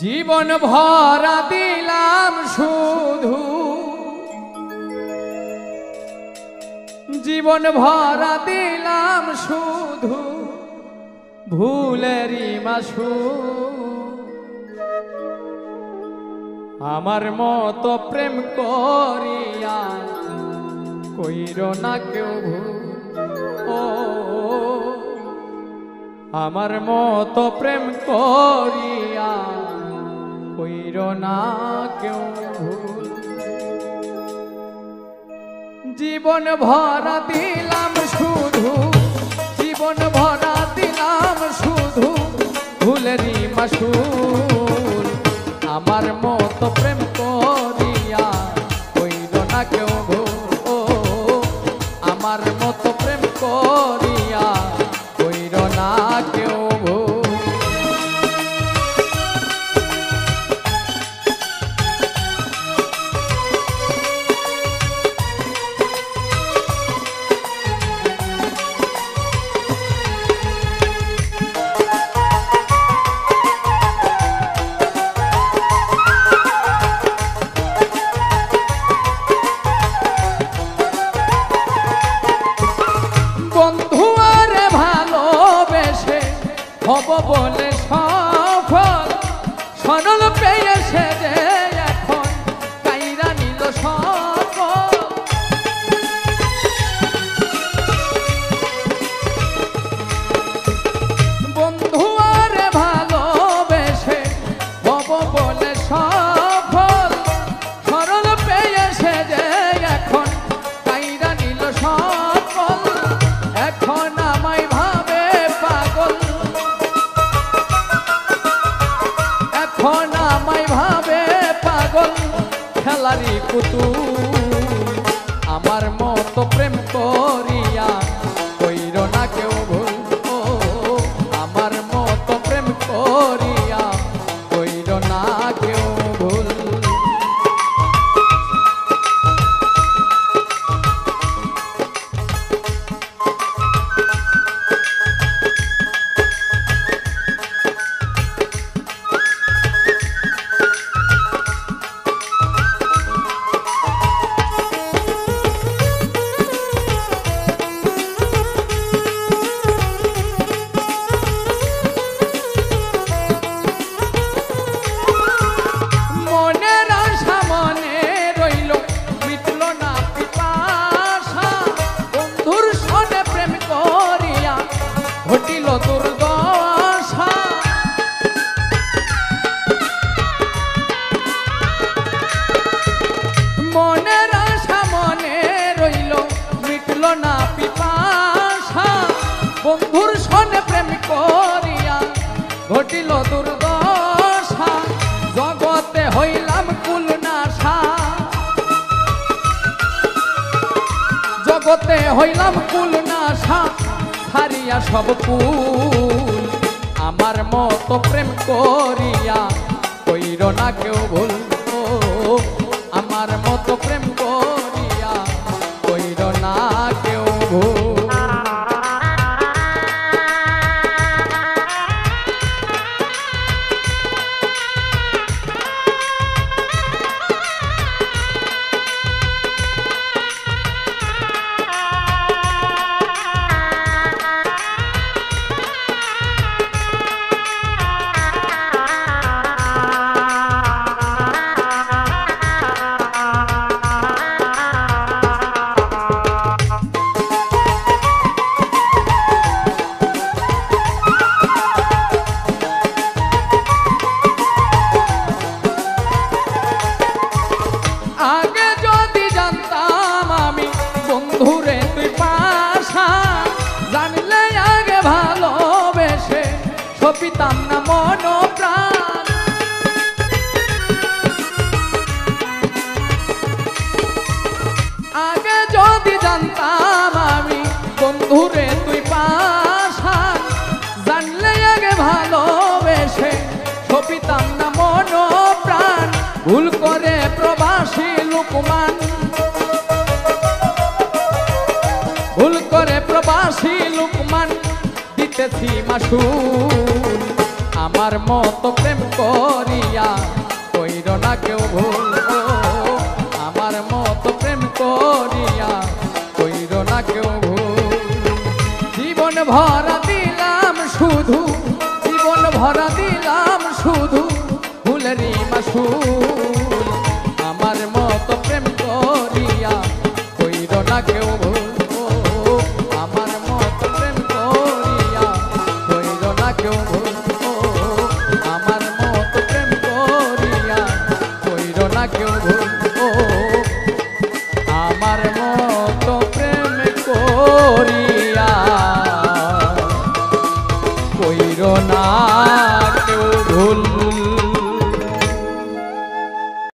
জীবন ভরা দিলাম শুধু, জীবন ভরা দিলাম শুধু ভুলেরই মাসু। আমার মতো প্রেম করিয়া কইর না কেউ ভুল। ও আমার মতো প্রেম করিয়া কইর না কেউ ভুল। জীবন ভরা দিলাম শুধু, জীবন ভরা দিলাম শুধু ভুলেরই মাসুল। আমার মতো প্রেম করিয়া কইর না কেউ ভুল। আমার মতো প্রেম করিয়া কইর না কেউ ভুল। হব বলে সফল সরল পেয়েছে যে এখন কাইরা নিল সকল। বন্ধু আর ভালোবেসে হব বলে সফল সরল পেয়েছে যে এখন কাইরা নিল সকল। এখন আমায় ভাবে পাগল, এখন আমায় ভাবে পাগল খেলারি পুতুল। আমার মতো প্রেম করিয়া কইর না কেউ ভুল। আমার মতো প্রেম করিয়া কইর না কেউ ভুল। ঘটিল দুর্দশা মনের আশা মনে রইল মিটল না পিপাসা। বন্ধুর সনে প্রেম করিয়া ঘটিল দুর্দশা। জগতে হইলাম কুলনাশা, জগতে হইলাম কুলনাশা হারিয়া সব কুল। আমার মতো প্রেম করিয়া কইর না কেউ ভুল। আমার মতো প্রেম করিয়া কইর না কেউ ভুল। আগে যদি জানতাম আমি বন্ধুরে তুই পাশা, জানলে আগে ভালোবেসে সপিতাম না মন প্রাণ। আগে যদি জানতাম আমি বন্ধুরে তুই পাশা, জানলে আগে ভালোবেসে সপিতাম না মন প্রাণ। ভুল করে প্রবাসী লোকমান, ভুল করে প্রবাসী লোকমান দিতেছি মাসুল। আমার মতো প্রেম করিয়া কইর না কেউ ভুল ও, আমার মতো প্রেম করিয়া কইর না কেউ ভুল। জীবন ভরা দিলাম শুধু, জীবন ভরা দিলাম শুধু ফুলেরই মাসুল। আমার মতো প্রেম করিয়া কইর না কেউ ভুল ও, আমার মতো প্রেম করিয়া কইর না কেউ ভুল ও, আমার মতো প্রেম করিয়া কইর না কেউ ভুল ও, আমার